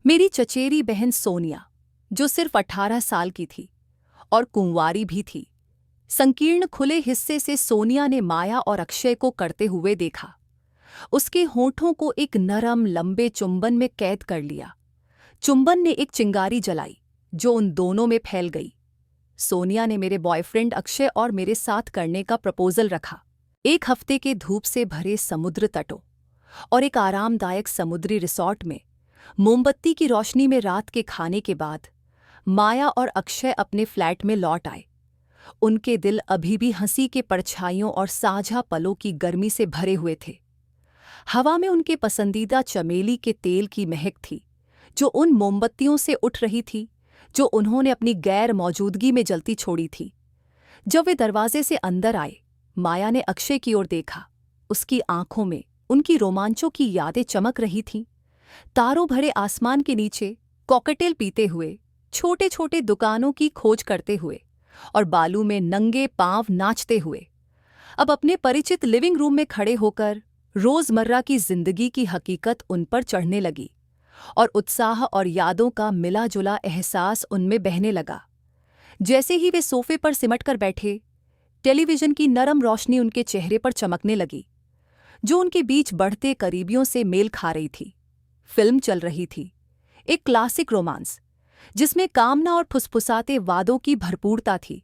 मेरी चचेरी बहन सोनिया, जो सिर्फ 18 साल की थी और कुंवारी भी थी, संकीर्ण खुले हिस्से से सोनिया ने माया और अक्षय को करते हुए देखा। उसके होठों को एक नरम लंबे चुंबन में कैद कर लिया। चुंबन ने एक चिंगारी जलाई जो उन दोनों में फैल गई। सोनिया ने मेरे बॉयफ्रेंड अक्षय और मेरे साथ करने का प्रपोजल रखा। एक हफ्ते के धूप से भरे समुद्र तटों और एक आरामदायक समुद्री रिसॉर्ट में मोमबत्ती की रोशनी में रात के खाने के बाद माया और अक्षय अपने फ्लैट में लौट आए। उनके दिल अभी भी हंसी के परछाइयों और साझा पलों की गर्मी से भरे हुए थे। हवा में उनके पसंदीदा चमेली के तेल की महक थी जो उन मोमबत्तियों से उठ रही थी जो उन्होंने अपनी गैर मौजूदगी में जलती छोड़ी थी। जब वे दरवाजे से अंदर आए, माया ने अक्षय की ओर देखा। उसकी आंखों में उनकी रोमांचों की यादें चमक रही थीं। तारों भरे आसमान के नीचे कॉकटेल पीते हुए, छोटे छोटे दुकानों की खोज करते हुए और बालू में नंगे पांव नाचते हुए। अब अपने परिचित लिविंग रूम में खड़े होकर रोजमर्रा की जिंदगी की हकीकत उन पर चढ़ने लगी और उत्साह और यादों का मिला जुला एहसास उनमें बहने लगा। जैसे ही वे सोफे पर सिमटकर बैठे, टेलीविजन की नरम रोशनी उनके चेहरे पर चमकने लगी, जो उनके बीच बढ़ते करीबियों से मेल खा रही थी। फिल्म चल रही थी, एक क्लासिक रोमांस जिसमें कामना और फुसफुसाते वादों की भरपूरता थी।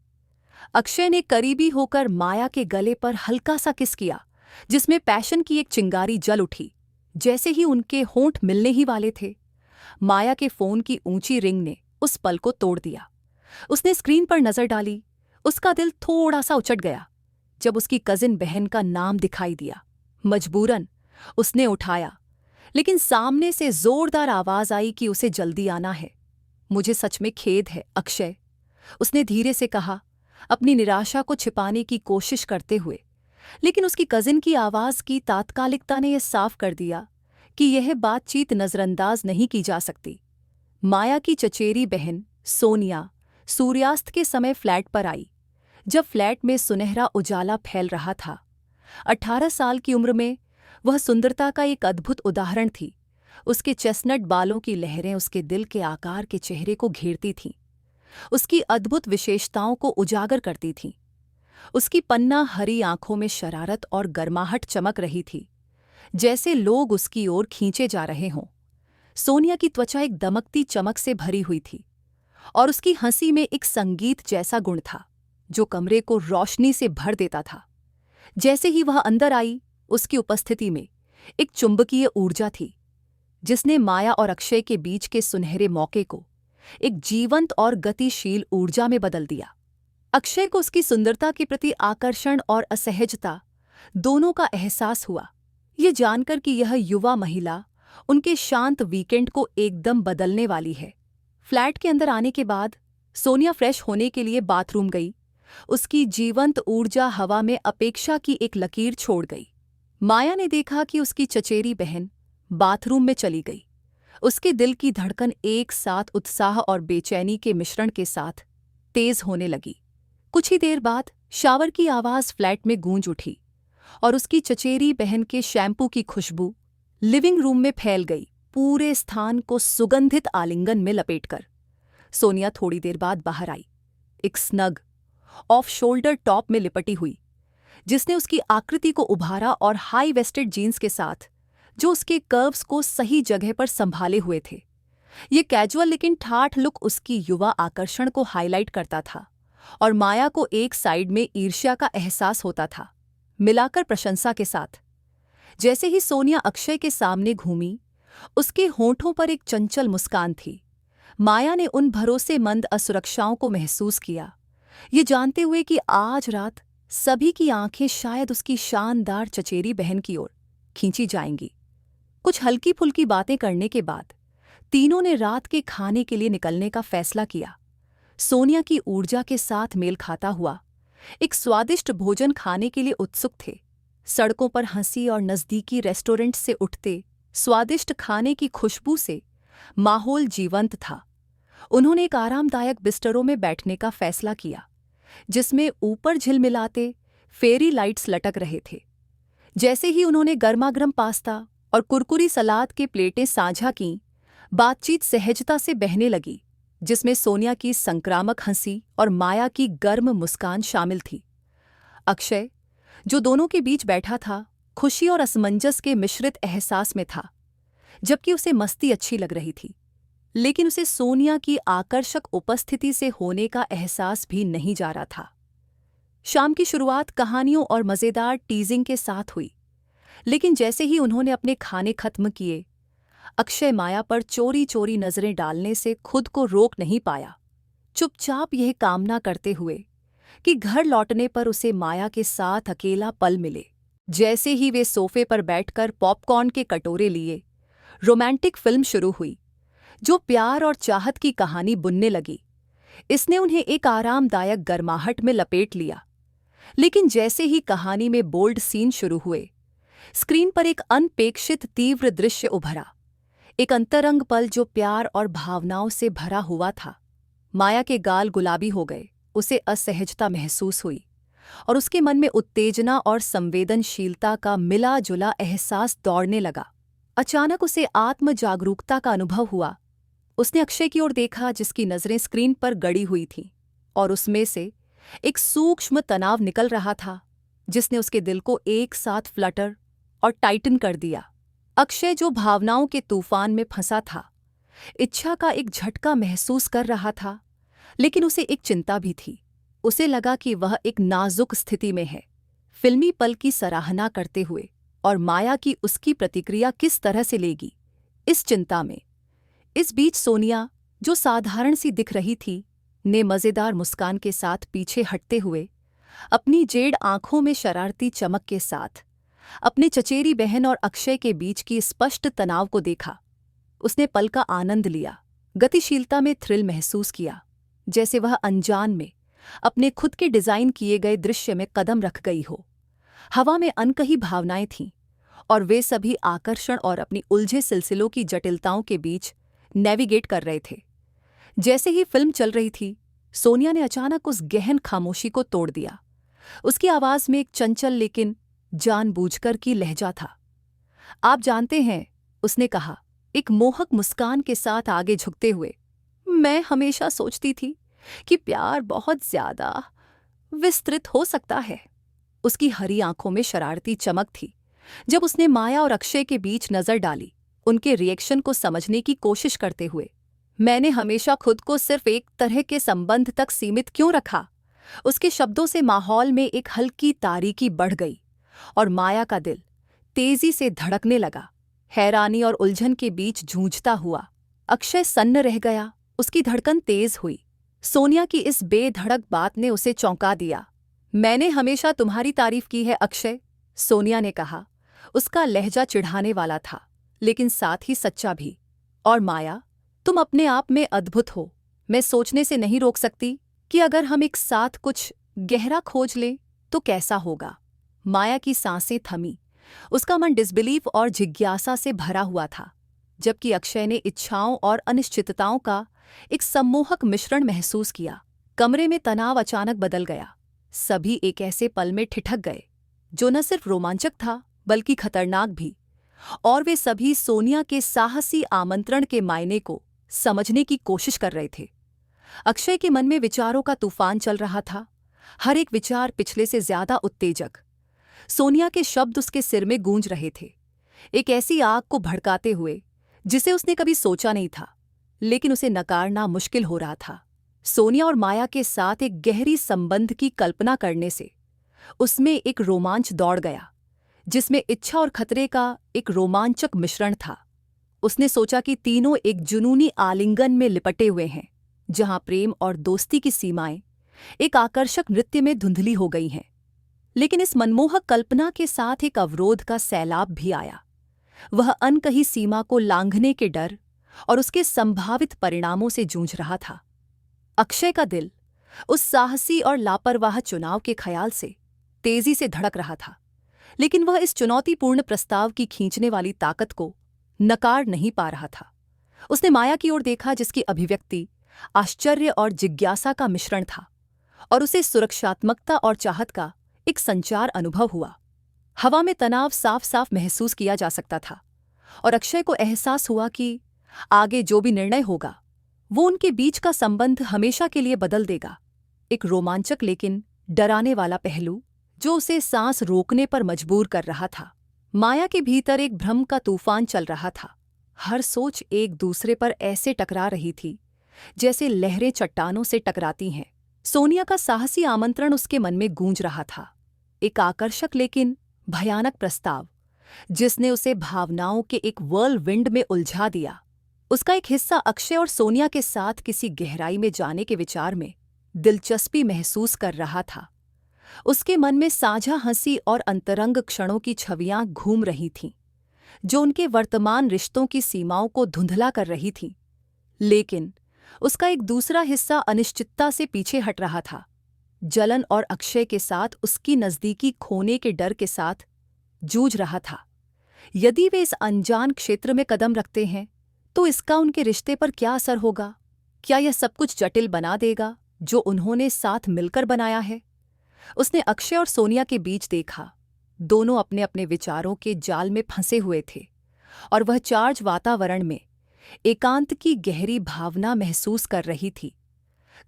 अक्षय ने करीबी होकर माया के गले पर हल्का सा किस किया, जिसमें पैशन की एक चिंगारी जल उठी। जैसे ही उनके होंठ मिलने ही वाले थे, माया के फोन की ऊंची रिंग ने उस पल को तोड़ दिया। उसने स्क्रीन पर नजर डाली। उसका दिल थोड़ा सा उचट गया जब उसकी कजिन बहन का नाम दिखाई दिया। मजबूरन उसने उठाया, लेकिन सामने से जोरदार आवाज आई कि उसे जल्दी आना है। मुझे सच में खेद है अक्षय, उसने धीरे से कहा, अपनी निराशा को छिपाने की कोशिश करते हुए। लेकिन उसकी कजिन की आवाज की तात्कालिकता ने यह साफ कर दिया कि यह बातचीत नजरअंदाज नहीं की जा सकती। माया की चचेरी बहन सोनिया सूर्यास्त के समय फ्लैट पर आई, जब फ्लैट में सुनहरा उजाला फैल रहा था। 18 साल की उम्र में वह सुंदरता का एक अद्भुत उदाहरण थी। उसके चेस्टनट बालों की लहरें उसके दिल के आकार के चेहरे को घेरती थीं, उसकी अद्भुत विशेषताओं को उजागर करती थीं। उसकी पन्ना हरी आंखों में शरारत और गर्माहट चमक रही थी, जैसे लोग उसकी ओर खींचे जा रहे हों। सोनिया की त्वचा एक दमकती चमक से भरी हुई थी और उसकी हंसी में एक संगीत जैसा गुण था जो कमरे को रोशनी से भर देता था। जैसे ही वह अंदर आई, उसकी उपस्थिति में एक चुंबकीय ऊर्जा थी जिसने माया और अक्षय के बीच के सुनहरे मौके को एक जीवंत और गतिशील ऊर्जा में बदल दिया। अक्षय को उसकी सुंदरता के प्रति आकर्षण और असहजता दोनों का एहसास हुआ, ये जानकर कि यह युवा महिला उनके शांत वीकेंड को एकदम बदलने वाली है। फ्लैट के अंदर आने के बाद सोनिया फ्रेश होने के लिए बाथरूम गई। उसकी जीवंत ऊर्जा हवा में अपेक्षा की एक लकीर छोड़ गई। माया ने देखा कि उसकी चचेरी बहन बाथरूम में चली गई। उसके दिल की धड़कन एक साथ उत्साह और बेचैनी के मिश्रण के साथ तेज होने लगी। कुछ ही देर बाद शावर की आवाज फ्लैट में गूंज उठी और उसकी चचेरी बहन के शैम्पू की खुशबू लिविंग रूम में फैल गई, पूरे स्थान को सुगंधित आलिंगन में लपेटकर। सोनिया थोड़ी देर बाद बाहर आई, एक स्नग ऑफ शोल्डर टॉप में लिपटी हुई, जिसने उसकी आकृति को उभारा और हाई वेस्टेड जीन्स के साथ जो उसके कर्व्स को सही जगह पर संभाले हुए थे। ये कैजुअल लेकिन ठाठ लुक उसकी युवा आकर्षण को हाईलाइट करता था और माया को एक साइड में ईर्ष्या का एहसास होता था, मिलाकर प्रशंसा के साथ। जैसे ही सोनिया अक्षय के सामने घूमी, उसके होंठों पर एक चंचल मुस्कान थी। माया ने उन भरोसेमंद असुरक्षाओं को महसूस किया, ये जानते हुए कि आज रात सभी की आंखें शायद उसकी शानदार चचेरी बहन की ओर खींची जाएंगी। कुछ हल्की फुल्की बातें करने के बाद तीनों ने रात के खाने के लिए निकलने का फैसला किया। सोनिया की ऊर्जा के साथ मेल खाता हुआ एक स्वादिष्ट भोजन खाने के लिए उत्सुक थे। सड़कों पर हंसी और नज़दीकी रेस्टोरेंट से उठते स्वादिष्ट खाने की खुशबू से माहौल जीवंत था। उन्होंने एक आरामदायक बिस्तरों में बैठने का फैसला किया, जिसमें ऊपर झिलमिलाते फेरी लाइट्स लटक रहे थे। जैसे ही उन्होंने गर्मागर्म पास्ता और कुरकुरी सलाद के प्लेटें साझा कीं, बातचीत सहजता से बहने लगी, जिसमें सोनिया की संक्रामक हंसी और माया की गर्म मुस्कान शामिल थी। अक्षय, जो दोनों के बीच बैठा था, खुशी और असमंजस के मिश्रित एहसास में था। जबकि उसे मस्ती अच्छी लग रही थी, लेकिन उसे सोनिया की आकर्षक उपस्थिति से होने का एहसास भी नहीं जा रहा था। शाम की शुरुआत कहानियों और मज़ेदार टीजिंग के साथ हुई, लेकिन जैसे ही उन्होंने अपने खाने खत्म किए, अक्षय माया पर चोरी चोरी नजरें डालने से खुद को रोक नहीं पाया, चुपचाप यह कामना करते हुए कि घर लौटने पर उसे माया के साथ अकेला पल मिले। जैसे ही वे सोफे पर बैठकर पॉपकॉर्न के कटोरे लिए, रोमांटिक फिल्म शुरू हुई, जो प्यार और चाहत की कहानी बुनने लगी। इसने उन्हें एक आरामदायक गर्माहट में लपेट लिया। लेकिन जैसे ही कहानी में बोल्ड सीन शुरू हुए, स्क्रीन पर एक अनपेक्षित तीव्र दृश्य उभरा, एक अंतरंग पल जो प्यार और भावनाओं से भरा हुआ था। माया के गाल गुलाबी हो गए, उसे असहजता महसूस हुई और उसके मन में उत्तेजना और संवेदनशीलता का मिला जुला एहसास दौड़ने लगा। अचानक उसे आत्म जागरूकता का अनुभव हुआ। उसने अक्षय की ओर देखा, जिसकी नज़रें स्क्रीन पर गड़ी हुई थीं, और उसमें से एक सूक्ष्म तनाव निकल रहा था, जिसने उसके दिल को एक साथ फ्लटर और टाइटन कर दिया। अक्षय, जो भावनाओं के तूफान में फंसा था, इच्छा का एक झटका महसूस कर रहा था, लेकिन उसे एक चिंता भी थी। उसे लगा कि वह एक नाजुक स्थिति में है, फिल्मी पल की सराहना करते हुए, और माया की उसकी प्रतिक्रिया किस तरह से लेगी, इस चिंता में। इस बीच सोनिया, जो साधारण सी दिख रही थी, ने मज़ेदार मुस्कान के साथ पीछे हटते हुए अपनी जेड आंखों में शरारती चमक के साथ अपने चचेरी बहन और अक्षय के बीच की स्पष्ट तनाव को देखा। उसने पल का आनंद लिया, गतिशीलता में थ्रिल महसूस किया, जैसे वह अनजान में अपने खुद के डिज़ाइन किए गए दृश्य में कदम रख गई हो। हवा में अनकही भावनाएं थीं, और वे सभी आकर्षण और अपनी उलझे सिलसिलों की जटिलताओं के बीच नेविगेट कर रहे थे। जैसे ही फिल्म चल रही थी, सोनिया ने अचानक उस गहन खामोशी को तोड़ दिया। उसकी आवाज़ में एक चंचल लेकिन जानबूझकर की लहजा था। आप जानते हैं, उसने कहा, एक मोहक मुस्कान के साथ आगे झुकते हुए, मैं हमेशा सोचती थी कि प्यार बहुत ज्यादा विस्तृत हो सकता है। उसकी हरी आंखों में शरारती चमक थी। जब उसने माया और अक्षय के बीच नजर डाली, उनके रिएक्शन को समझने की कोशिश करते हुए, मैंने हमेशा खुद को सिर्फ एक तरह के संबंध तक सीमित क्यों रखा। उसके शब्दों से माहौल में एक हल्की तारीकी बढ़ गई और माया का दिल तेजी से धड़कने लगा, हैरानी और उलझन के बीच जूझता हुआ। अक्षय सन्न रह गया, उसकी धड़कन तेज हुई। सोनिया की इस बेधड़क बात ने उसे चौंका दिया। मैंने हमेशा तुम्हारी तारीफ की है अक्षय, सोनिया ने कहा। उसका लहजा चिढ़ाने वाला था, लेकिन साथ ही सच्चा भी। और माया, तुम अपने आप में अद्भुत हो। मैं सोचने से नहीं रोक सकती कि अगर हम एक साथ कुछ गहरा खोज लें तो कैसा होगा। माया की सांसें थमी, उसका मन डिसबिलीफ और जिज्ञासा से भरा हुआ था, जबकि अक्षय ने इच्छाओं और अनिश्चितताओं का एक सम्मोहक मिश्रण महसूस किया। कमरे में तनाव अचानक बदल गया। सभी एक ऐसे पल में ठिठक गए जो न सिर्फ रोमांचक था बल्कि खतरनाक भी, और वे सभी सोनिया के साहसी आमंत्रण के मायने को समझने की कोशिश कर रहे थे। अक्षय के मन में विचारों का तूफान चल रहा था, हर एक विचार पिछले से ज्यादा उत्तेजक। सोनिया के शब्द उसके सिर में गूंज रहे थे, एक ऐसी आग को भड़काते हुए जिसे उसने कभी सोचा नहीं था, लेकिन उसे नकारना मुश्किल हो रहा था। सोनिया और माया के साथ एक गहरी संबंध की कल्पना करने से उसमें एक रोमांच दौड़ गया, जिसमें इच्छा और खतरे का एक रोमांचक मिश्रण था। उसने सोचा कि तीनों एक जुनूनी आलिंगन में लिपटे हुए हैं, जहां प्रेम और दोस्ती की सीमाएं एक आकर्षक नृत्य में धुंधली हो गई हैं। लेकिन इस मनमोहक कल्पना के साथ एक अवरोध का सैलाब भी आया। वह अनकही सीमा को लांघने के डर और उसके संभावित परिणामों से जूझ रहा था। अक्षय का दिल उस साहसी और लापरवाह चुनाव के ख्याल से तेजी से धड़क रहा था, लेकिन वह इस चुनौतीपूर्ण प्रस्ताव की खींचने वाली ताकत को नकार नहीं पा रहा था। उसने माया की ओर देखा, जिसकी अभिव्यक्ति आश्चर्य और जिज्ञासा का मिश्रण था, और उसे सुरक्षात्मकता और चाहत का एक संचार अनुभव हुआ। हवा में तनाव साफ साफ महसूस किया जा सकता था, और अक्षय को एहसास हुआ कि आगे जो भी निर्णय होगा वो उनके बीच का संबंध हमेशा के लिए बदल देगा। एक रोमांचक लेकिन डराने वाला पहलू जो उसे सांस रोकने पर मजबूर कर रहा था। माया के भीतर एक भ्रम का तूफान चल रहा था। हर सोच एक दूसरे पर ऐसे टकरा रही थी जैसे लहरें चट्टानों से टकराती हैं। सोनिया का साहसी आमंत्रण उसके मन में गूंज रहा था, एक आकर्षक लेकिन भयानक प्रस्ताव जिसने उसे भावनाओं के एक व्हर्लविंड में उलझा दिया। उसका एक हिस्सा अक्षय और सोनिया के साथ किसी गहराई में जाने के विचार में दिलचस्पी महसूस कर रहा था। उसके मन में साझा हंसी और अंतरंग क्षणों की छवियां घूम रही थीं, जो उनके वर्तमान रिश्तों की सीमाओं को धुंधला कर रही थीं। लेकिन उसका एक दूसरा हिस्सा अनिश्चितता से पीछे हट रहा था, जलन और अक्षय के साथ उसकी नज़दीकी खोने के डर के साथ जूझ रहा था। यदि वे इस अनजान क्षेत्र में कदम रखते हैं तो इसका उनके रिश्ते पर क्या असर होगा? क्या यह सब कुछ जटिल बना देगा जो उन्होंने साथ मिलकर बनाया है? उसने अक्षय और सोनिया के बीच देखा। दोनों अपने अपने विचारों के जाल में फंसे हुए थे और वह चार्ज वातावरण में एकांत की गहरी भावना महसूस कर रही थी।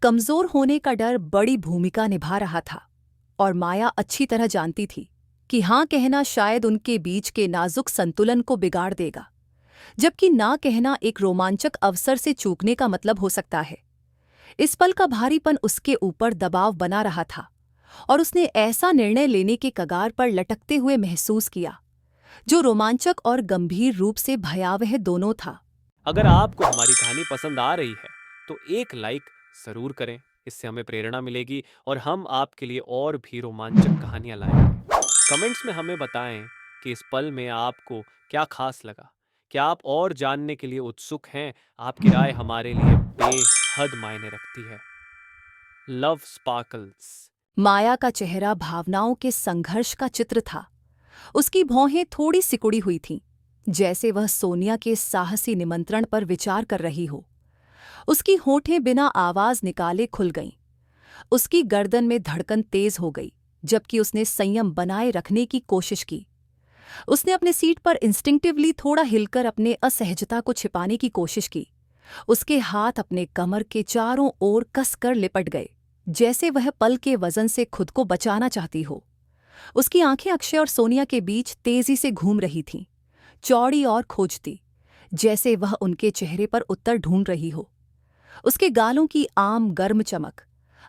कमजोर होने का डर बड़ी भूमिका निभा रहा था और माया अच्छी तरह जानती थी कि हाँ कहना शायद उनके बीच के नाजुक संतुलन को बिगाड़ देगा, जबकि ना कहना एक रोमांचक अवसर से चूकने का मतलब हो सकता है। इस पल का भारीपन उसके ऊपर दबाव बना रहा था और उसने ऐसा निर्णय लेने के कगार पर लटकते हुए महसूस किया जो रोमांचक और गंभीर रूप से भयावह दोनों था। अगर आपको हमारी कहानी पसंद आ रही है तो एक लाइक जरूर करें, इससे हमें प्रेरणा मिलेगी और हम आपके लिए और भी रोमांचक कहानियां लाएंगे। कमेंट्स में हमें बताएं कि इस पल में आपको क्या खास लगा। क्या आप और जानने के लिए उत्सुक हैं? आपकी राय हमारे लिए बेहद मायने रखती है। Love sparkles. माया का चेहरा भावनाओं के संघर्ष का चित्र था। उसकी भौहें थोड़ी सिकुड़ी हुई थीं, जैसे वह सोनिया के साहसी निमंत्रण पर विचार कर रही हो। उसकी होठें बिना आवाज निकाले खुल गईं। उसकी गर्दन में धड़कन तेज हो गई, जबकि उसने संयम बनाए रखने की कोशिश की। उसने अपने सीट पर इंस्टिंक्टिवली थोड़ा हिलकर अपने असहजता को छिपाने की कोशिश की। उसके हाथ अपने कमर के चारों ओर कसकर लिपट गए, जैसे वह पल के वजन से खुद को बचाना चाहती हो। उसकी आंखें अक्षय और सोनिया के बीच तेजी से घूम रही थीं, चौड़ी और खोजती, जैसे वह उनके चेहरे पर उत्तर ढूंढ रही हो। उसके गालों की आम गर्म चमक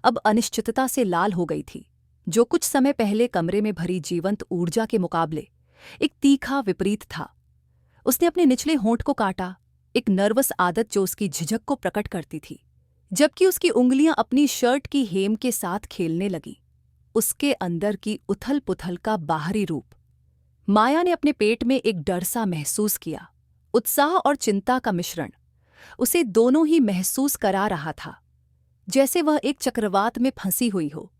अब अनिश्चितता से लाल हो गई थी, जो कुछ समय पहले कमरे में भरी जीवंत ऊर्जा के मुकाबले एक तीखा विपरीत था। उसने अपने निचले होंठ को काटा, एक नर्वस आदत जो उसकी झिझक को प्रकट करती थी, जबकि उसकी उंगलियां अपनी शर्ट की हेम के साथ खेलने लगीं। उसके अंदर की उथल-पुथल का बाहरी रूप। माया ने अपने पेट में एक डर सा महसूस किया, उत्साह और चिंता का मिश्रण उसे दोनों ही महसूस करा रहा था, जैसे वह एक चक्रवात में फंसी हुई हो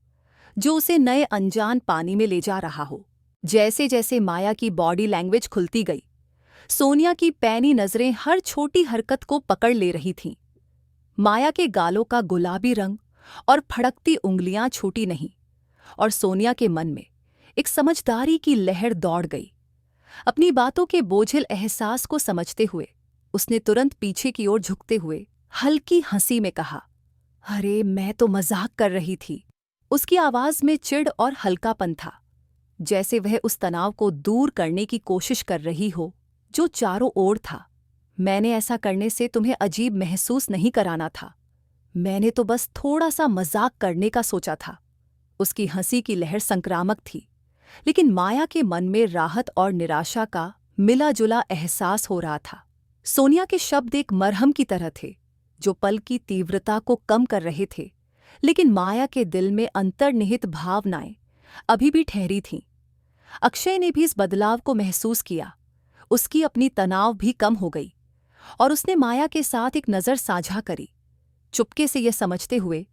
जो उसे नए अनजान पानी में ले जा रहा हो। जैसे जैसे माया की बॉडी लैंग्वेज खुलती गई, सोनिया की पैनी नजरें हर छोटी हरकत को पकड़ ले रही थीं। माया के गालों का गुलाबी रंग और फड़कती उंगलियां छूटी नहीं, और सोनिया के मन में एक समझदारी की लहर दौड़ गई। अपनी बातों के बोझिल एहसास को समझते हुए उसने तुरंत पीछे की ओर झुकते हुए हल्की हंसी में कहा, अरे मैं तो मजाक कर रही थी। उसकी आवाज में चिढ़ और हल्कापन था, जैसे वह उस तनाव को दूर करने की कोशिश कर रही हो जो चारों ओर था। मैंने ऐसा करने से तुम्हें अजीब महसूस नहीं कराना था। मैंने तो बस थोड़ा सा मजाक करने का सोचा था। उसकी हंसी की लहर संक्रामक थी, लेकिन माया के मन में राहत और निराशा का मिला-जुला एहसास हो रहा था। सोनिया के शब्द एक मरहम की तरह थे, जो पल की तीव्रता को कम कर रहे थे, लेकिन माया के दिल में अंतर्निहित भावनाएं अभी भी ठहरी थीं। अक्षय ने भी इस बदलाव को महसूस किया। उसकी अपनी तनाव भी कम हो गई और उसने माया के साथ एक नज़र साझा करी, चुपके से यह समझते हुए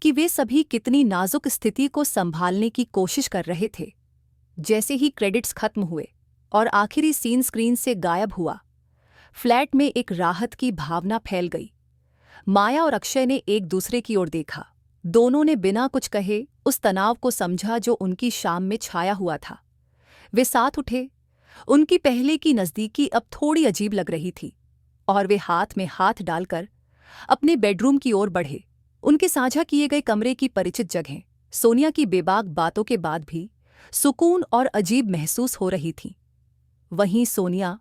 कि वे सभी कितनी नाजुक स्थिति को संभालने की कोशिश कर रहे थे। जैसे ही क्रेडिट्स खत्म हुए और आखिरी सीन स्क्रीन से गायब हुआ, फ्लैट में एक राहत की भावना फैल गई। माया और अक्षय ने एक दूसरे की ओर देखा। दोनों ने बिना कुछ कहे उस तनाव को समझा जो उनकी शाम में छाया हुआ था। वे साथ उठे। उनकी पहले की नज़दीकी अब थोड़ी अजीब लग रही थी। और वे हाथ में हाथ डालकर अपने बेडरूम की ओर बढ़े। उनके साझा किए गए कमरे की परिचित जगहें सोनिया की बेबाक बातों के बाद भी सुकून और अजीब महसूस हो रही थीं। वहीं सोनिया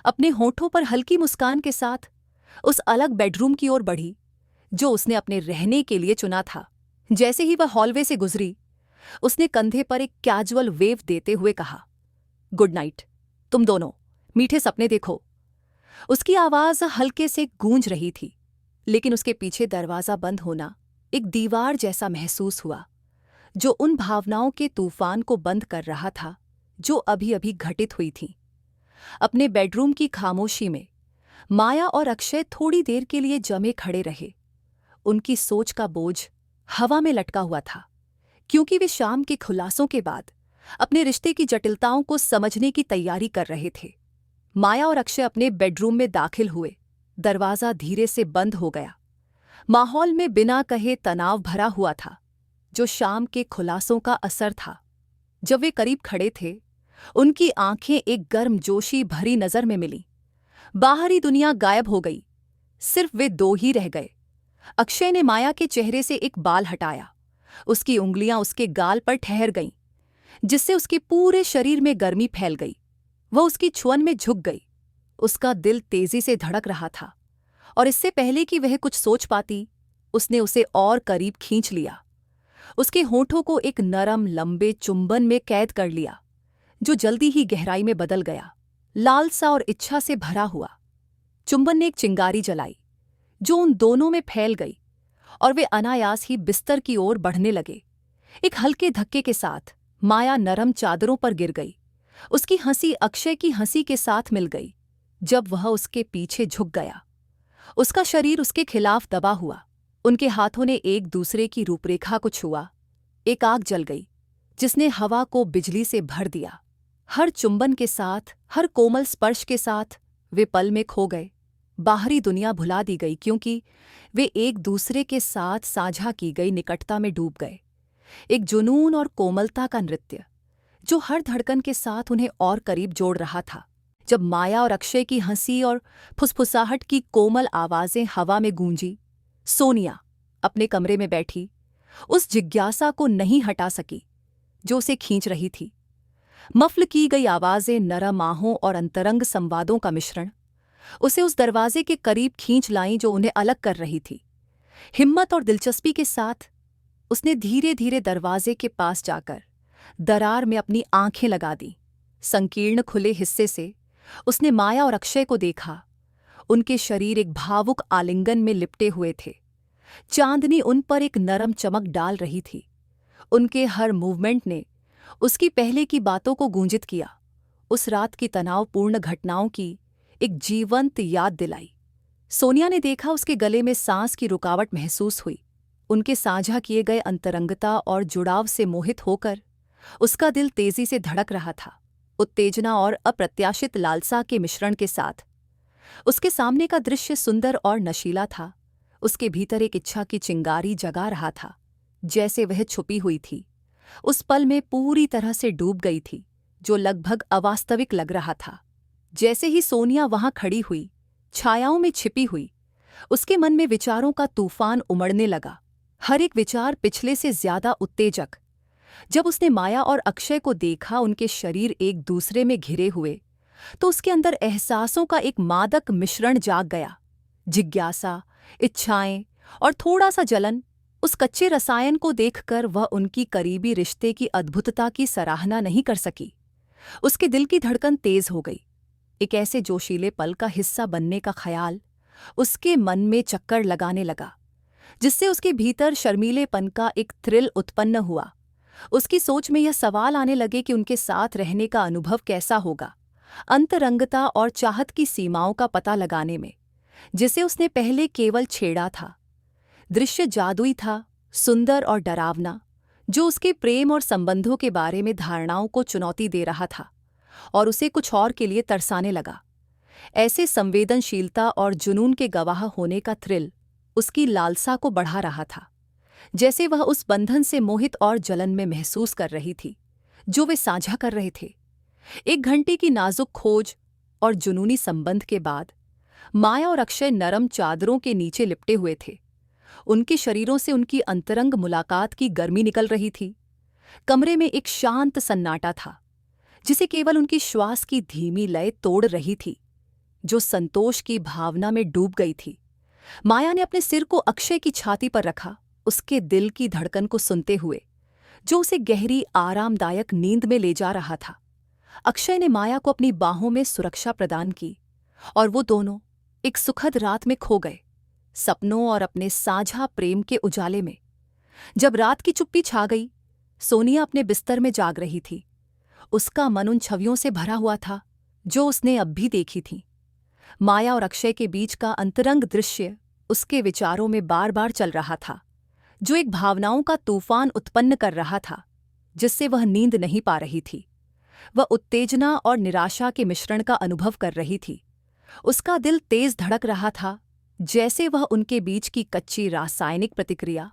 अपने होठों पर हल्की मुस्कान के साथ उस अलग बेडरूम की ओर बढ़ी जो उसने अपने रहने के लिए चुना था। जैसे ही वह हॉलवे से गुजरी, उसने कंधे पर एक कैजुअल वेव देते हुए कहा, गुड नाइट, तुम दोनों मीठे सपने देखो। उसकी आवाज हल्के से गूंज रही थी, लेकिन उसके पीछे दरवाजा बंद होना एक दीवार जैसा महसूस हुआ जो उन भावनाओं के तूफान को बंद कर रहा था जो अभी अभी घटित हुई थीं। अपने बेडरूम की खामोशी में माया और अक्षय थोड़ी देर के लिए जमे खड़े रहे। उनकी सोच का बोझ हवा में लटका हुआ था, क्योंकि वे शाम के खुलासों के बाद अपने रिश्ते की जटिलताओं को समझने की तैयारी कर रहे थे। माया और अक्षय अपने बेडरूम में दाखिल हुए। दरवाजा धीरे से बंद हो गया। माहौल में बिना कहे तनाव भरा हुआ था, जो शाम के खुलासों का असर था। जब वे करीब खड़े थे, उनकी आंखें एक गर्मजोशी भरी नजर में मिलीं। बाहरी दुनिया गायब हो गई, सिर्फ वे दो ही रह गए। अक्षय ने माया के चेहरे से एक बाल हटाया। उसकी उंगलियां उसके गाल पर ठहर गईं, जिससे उसके पूरे शरीर में गर्मी फैल गई। वह उसकी छुअन में झुक गई। उसका दिल तेजी से धड़क रहा था, और इससे पहले कि वह कुछ सोच पाती, उसने उसे और करीब खींच लिया। उसके होठों को एक नरम लंबे चुंबन में कैद कर लिया, जो जल्दी ही गहराई में बदल गया, लालसा और इच्छा से भरा हुआ। चुंबन ने एक चिंगारी जलाई, जो उन दोनों में फैल गई, और वे अनायास ही बिस्तर की ओर बढ़ने लगे। एक हल्के धक्के के साथ माया नरम चादरों पर गिर गई। उसकी हंसी अक्षय की हंसी के साथ मिल गई जब वह उसके पीछे झुक गया। उसका शरीर उसके खिलाफ दबा हुआ। उनके हाथों ने एक दूसरे की रूपरेखा को छुआ। एक आग जल गई, जिसने हवा को बिजली से भर दिया। हर चुंबन के साथ, हर कोमल स्पर्श के साथ वे पल में खो गए। बाहरी दुनिया भुला दी गई, क्योंकि वे एक दूसरे के साथ साझा की गई निकटता में डूब गए। एक जुनून और कोमलता का नृत्य जो हर धड़कन के साथ उन्हें और करीब जोड़ रहा था। जब माया और अक्षय की हंसी और फुसफुसाहट की कोमल आवाजें हवा में गूंजी, सोनिया अपने कमरे में बैठी उस जिज्ञासा को नहीं हटा सकी जो उसे खींच रही थी। मफल की गई आवाजें, नरम आहों और अंतरंग संवादों का मिश्रण उसे उस दरवाजे के करीब खींच लाईं जो उन्हें अलग कर रही थी। हिम्मत और दिलचस्पी के साथ उसने धीरे धीरे दरवाजे के पास जाकर दरार में अपनी आंखें लगा दी। संकीर्ण खुले हिस्से से उसने माया और अक्षय को देखा। उनके शरीर एक भावुक आलिंगन में लिपटे हुए थे। चांदनी उन पर एक नरम चमक डाल रही थी। उनके हर मूवमेंट ने उसकी पहले की बातों को गूंजित किया, उस रात की तनावपूर्ण घटनाओं की एक जीवंत याद दिलाई। सोनिया ने देखा उसके गले में सांस की रुकावट महसूस हुई। उनके साझा किए गए अंतरंगता और जुड़ाव से मोहित होकर उसका दिल तेजी से धड़क रहा था। उत्तेजना और अप्रत्याशित लालसा के मिश्रण के साथ उसके सामने का दृश्य सुंदर और नशीला था। उसके भीतर एक इच्छा की चिंगारी जगा रहा था, जैसे वह छुपी हुई थी, उस पल में पूरी तरह से डूब गई थी, जो लगभग अवास्तविक लग रहा था। जैसे ही सोनिया वहां खड़ी हुई, छायाओं में छिपी हुई, उसके मन में विचारों का तूफान उमड़ने लगा, हर एक विचार पिछले से ज्यादा उत्तेजक। जब उसने माया और अक्षय को देखा उनके शरीर एक दूसरे में घिरे हुए, तो उसके अंदर एहसासों का एक मादक मिश्रण जाग गया। जिज्ञासा, इच्छाएं और थोड़ा सा जलन। उस कच्चे रसायन को देखकर वह उनकी करीबी रिश्ते की अद्भुतता की सराहना नहीं कर सकी। उसके दिल की धड़कन तेज हो गई। एक ऐसे जोशीले पल का हिस्सा बनने का ख्याल उसके मन में चक्कर लगाने लगा, जिससे उसके भीतर शर्मीलेपन का एक थ्रिल उत्पन्न हुआ। उसकी सोच में यह सवाल आने लगे कि उनके साथ रहने का अनुभव कैसा होगा, अंतरंगता और चाहत की सीमाओं का पता लगाने में, जिसे उसने पहले केवल छेड़ा था। दृश्य जादुई था, सुंदर और डरावना, जो उसके प्रेम और संबंधों के बारे में धारणाओं को चुनौती दे रहा था और उसे कुछ और के लिए तरसाने लगा। ऐसे संवेदनशीलता और जुनून के गवाह होने का थ्रिल उसकी लालसा को बढ़ा रहा था, जैसे वह उस बंधन से मोहित और जलन में महसूस कर रही थी जो वे साझा कर रहे थे। 1 घंटे की नाजुक खोज और जुनूनी संबंध के बाद माया और अक्षय नरम चादरों के नीचे लिपटे हुए थे। उनके शरीरों से उनकी अंतरंग मुलाकात की गर्मी निकल रही थी। कमरे में एक शांत सन्नाटा था, जिसे केवल उनकी श्वास की धीमी लय तोड़ रही थी, जो संतोष की भावना में डूब गई थी। माया ने अपने सिर को अक्षय की छाती पर रखा, उसके दिल की धड़कन को सुनते हुए, जो उसे गहरी आरामदायक नींद में ले जा रहा था। अक्षय ने माया को अपनी बाहों में सुरक्षा प्रदान की और वो दोनों एक सुखद रात में खो गए, सपनों और अपने साझा प्रेम के उजाले में। जब रात की चुप्पी छा गई, सोनिया अपने बिस्तर में जाग रही थी। उसका मन उन छवियों से भरा हुआ था जो उसने अब भी देखी थीं। माया और अक्षय के बीच का अंतरंग दृश्य उसके विचारों में बार बार चल रहा था, जो एक भावनाओं का तूफान उत्पन्न कर रहा था, जिससे वह नींद नहीं पा रही थी। वह उत्तेजना और निराशा के मिश्रण का अनुभव कर रही थी। उसका दिल तेज धड़क रहा था, जैसे वह उनके बीच की कच्ची रासायनिक प्रतिक्रिया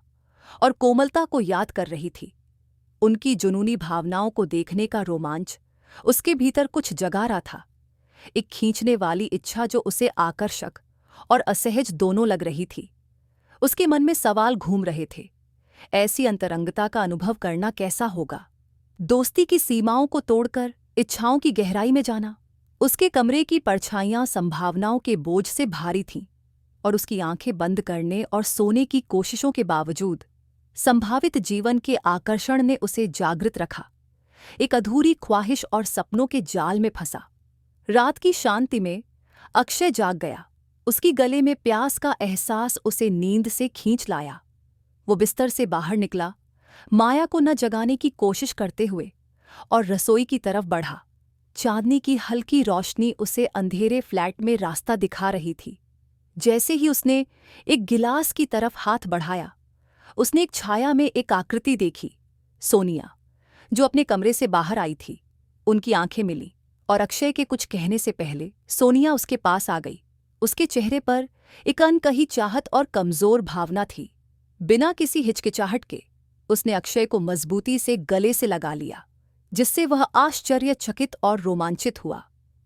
और कोमलता को याद कर रही थी। उनकी जुनूनी भावनाओं को देखने का रोमांच उसके भीतर कुछ जगा रहा था, एक खींचने वाली इच्छा जो उसे आकर्षक और असहज दोनों लग रही थी। उसके मन में सवाल घूम रहे थे, ऐसी अंतरंगता का अनुभव करना कैसा होगा? दोस्ती की सीमाओं को तोड़कर इच्छाओं की गहराई में जाना। उसके कमरे की परछाइयां संभावनाओं के बोझ से भारी थीं, और उसकी आंखें बंद करने और सोने की कोशिशों के बावजूद संभावित जीवन के आकर्षण ने उसे जागृत रखा। एक अधूरी ख्वाहिश और सपनों के जाल में फंसा। रात की शांति में अक्षय जाग गया। उसकी गले में प्यास का एहसास उसे नींद से खींच लाया। वो बिस्तर से बाहर निकला, माया को न जगाने की कोशिश करते हुए, और रसोई की तरफ बढ़ा। चांदनी की हल्की रोशनी उसे अंधेरे फ्लैट में रास्ता दिखा रही थी। जैसे ही उसने एक गिलास की तरफ हाथ बढ़ाया, उसने एक छाया में एक आकृति देखी, सोनिया, जो अपने कमरे से बाहर आई थी। उनकी आंखें मिली, और अक्षय के कुछ कहने से पहले सोनिया उसके पास आ गई। उसके चेहरे पर एक अनकही चाहत और कमजोर भावना थी। बिना किसी हिचकिचाहट के उसने अक्षय को मजबूती से गले से लगा लिया, जिससे वह आश्चर्यचकित और रोमांचित हुआ।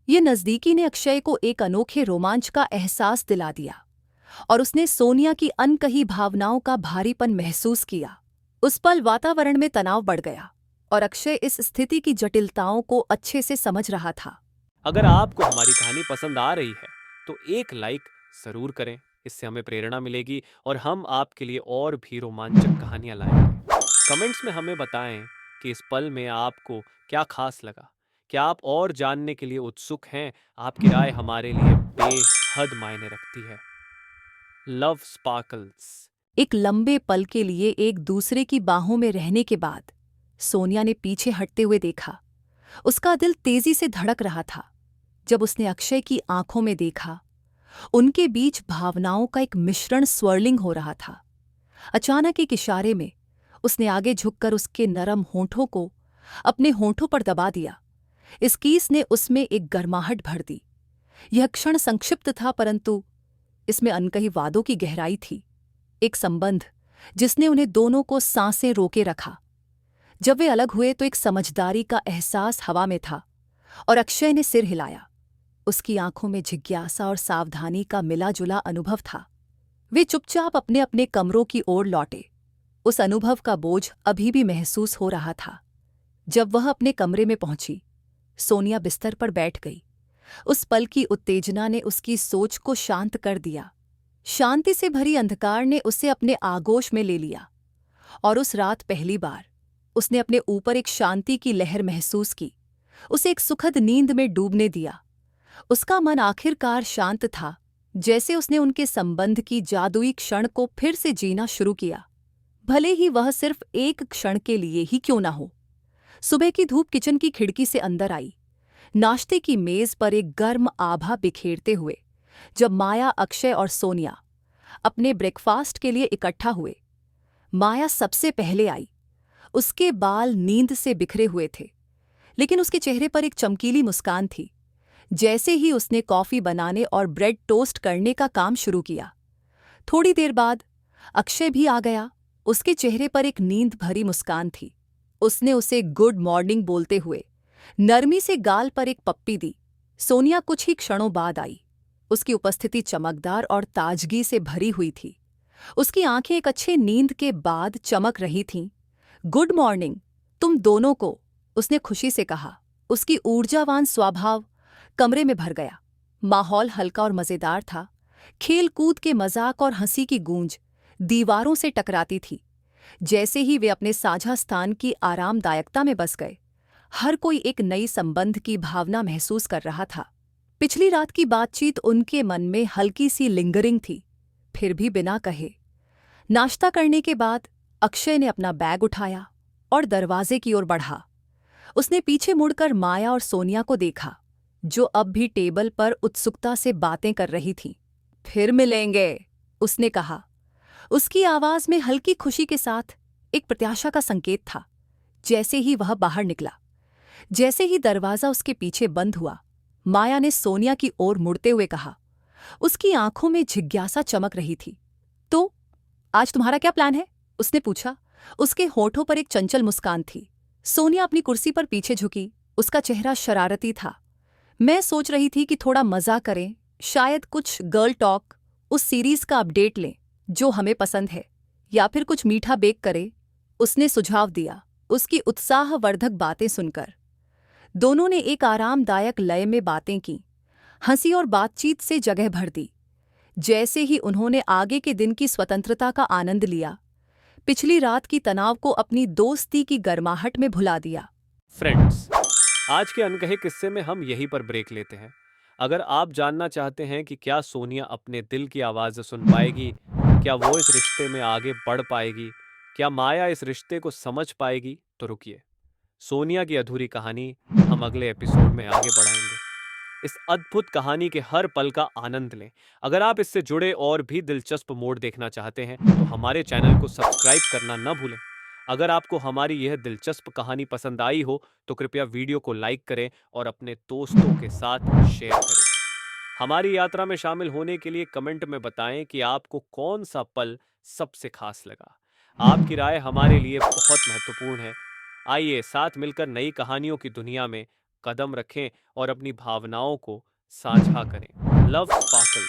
ये नज़दीकी ने अक्षय को एक अनोखे रोमांच का एहसास दिला दिया, और उसने सोनिया की अनकही भावनाओं का भारीपन महसूस किया। उस पल वातावरण में तनाव बढ़ गया, और अक्षय इस स्थिति की जटिलताओं को अच्छे से समझ रहा था। अगर आपको हमारी कहानी पसंद आ रही है तो एक लाइक जरूर करें, इससे हमें प्रेरणा मिलेगी और हम आपके लिए और भी रोमांचक कहानियां लाएंगे। कमेंट्स में हमें बताएं कि इस पल में आपको क्या खास लगा। क्या आप और जानने के लिए उत्सुक हैं? आपकी राय हमारे लिए बेहद मायने रखती है। Love sparkles. एक लंबे पल के लिए एक दूसरे की बाहों में रहने के बाद सोनिया ने पीछे हटते हुए देखा। उसका दिल तेजी से धड़क रहा था। जब उसने अक्षय की आंखों में देखा, उनके बीच भावनाओं का एक मिश्रण स्वर्लिंग हो रहा था। अचानक एक इशारे में उसने आगे झुककर उसके नरम होंठों को अपने होंठों पर दबा दिया। इस किस ने उसमें एक गर्माहट भर दी। यह क्षण संक्षिप्त था, परंतु इसमें अनकही वादों की गहराई थी। एक संबंध जिसने उन्हें दोनों को सांसें रोके रखा। जब वे अलग हुए तो एक समझदारी का एहसास हवा में था, और अक्षय ने सिर हिलाया। उसकी आंखों में जिज्ञासा और सावधानी का मिला-जुला अनुभव था। वे चुपचाप अपने अपने कमरों की ओर लौटे। उस अनुभव का बोझ अभी भी महसूस हो रहा था। जब वह अपने कमरे में पहुंची, सोनिया बिस्तर पर बैठ गई। उस पल की उत्तेजना ने उसकी सोच को शांत कर दिया। शांति से भरी अंधकार ने उसे अपने आगोश में ले लिया, और उस रात पहली बार उसने अपने ऊपर एक शांति की लहर महसूस की। उसे एक सुखद नींद में डूबने दिया। उसका मन आखिरकार शांत था, जैसे उसने उनके संबंध की जादुई क्षण को फिर से जीना शुरू किया, भले ही वह सिर्फ एक क्षण के लिए ही क्यों न हो। सुबह की धूप किचन की खिड़की से अंदर आई, नाश्ते की मेज पर एक गर्म आभा बिखेरते हुए। जब माया, अक्षय और सोनिया अपने ब्रेकफास्ट के लिए इकट्ठा हुए, माया सबसे पहले आई। उसके बाल नींद से बिखरे हुए थे, लेकिन उसके चेहरे पर एक चमकीली मुस्कान थी। जैसे ही उसने कॉफी बनाने और ब्रेड टोस्ट करने का काम शुरू किया, थोड़ी देर बाद अक्षय भी आ गया। उसके चेहरे पर एक नींद भरी मुस्कान थी। उसने उसे गुड मॉर्निंग बोलते हुए नरमी से गाल पर एक पप्पी दी। सोनिया कुछ ही क्षणों बाद आई। उसकी उपस्थिति चमकदार और ताजगी से भरी हुई थी। उसकी आंखें एक अच्छे नींद के बाद चमक रही थीं। गुड मॉर्निंग तुम दोनों को, उसने खुशी से कहा। उसकी ऊर्जावान स्वभाव कमरे में भर गया। माहौल हल्का और मजेदार था। खेल कूद के मजाक और हंसी की गूंज दीवारों से टकराती थी। जैसे ही वे अपने साझा स्थान की आरामदायकता में बस गए, हर कोई एक नई संबंध की भावना महसूस कर रहा था। पिछली रात की बातचीत उनके मन में हल्की सी लिंगरिंग थी, फिर भी बिना कहे। नाश्ता करने के बाद अक्षय ने अपना बैग उठाया और दरवाजे की ओर बढ़ा। उसने पीछे मुड़कर माया और सोनिया को देखा, जो अब भी टेबल पर उत्सुकता से बातें कर रही थीं। फिर मिलेंगे, उसने कहा। उसकी आवाज में हल्की खुशी के साथ एक प्रत्याशा का संकेत था। जैसे ही वह बाहर निकला, जैसे ही दरवाजा उसके पीछे बंद हुआ, माया ने सोनिया की ओर मुड़ते हुए कहा। उसकी आंखों में जिज्ञासा चमक रही थी। तो आज तुम्हारा क्या प्लान है? उसने पूछा। उसके होठों पर एक चंचल मुस्कान थी। सोनिया अपनी कुर्सी पर पीछे झुकी, उसका चेहरा शरारती था। मैं सोच रही थी कि थोड़ा मजा करें, शायद कुछ गर्ल टॉक, उस सीरीज का अपडेट लें जो हमें पसंद है, या फिर कुछ मीठा बेक करें, उसने सुझाव दिया। उसकी उत्साहवर्धक बातें सुनकर दोनों ने एक आरामदायक लय में बातें की। हंसी और बातचीत से जगह भर दी। जैसे ही उन्होंने आगे के दिन की स्वतंत्रता का आनंद लिया, पिछली रात की तनाव को अपनी दोस्ती की गर्माहट में भुला दिया। फ्रेंड्स, आज के अनकहे किस्से में हम यहीं पर ब्रेक लेते हैं। अगर आप जानना चाहते हैं कि क्या सोनिया अपने दिल की आवाज़ सुन पाएगी, क्या वो इस रिश्ते में आगे बढ़ पाएगी, क्या माया इस रिश्ते को समझ पाएगी, तो रुकिए। सोनिया की अधूरी कहानी हम अगले एपिसोड में आगे बढ़ाएंगे। इस अद्भुत कहानी के हर पल का आनंद लें। अगर आप इससे जुड़े और भी दिलचस्प मोड़ देखना चाहते हैं तो हमारे चैनल को सब्सक्राइब करना न भूलें। अगर आपको हमारी यह दिलचस्प कहानी पसंद आई हो तो कृपया वीडियो को लाइक करें और अपने दोस्तों के साथ शेयर करें। हमारी यात्रा में शामिल होने के लिए कमेंट में बताएं कि आपको कौन सा पल सबसे खास लगा। आपकी राय हमारे लिए बहुत महत्वपूर्ण है। आइए साथ मिलकर नई कहानियों की दुनिया में कदम रखें और अपनी भावनाओं को साझा करें। Love sparkle.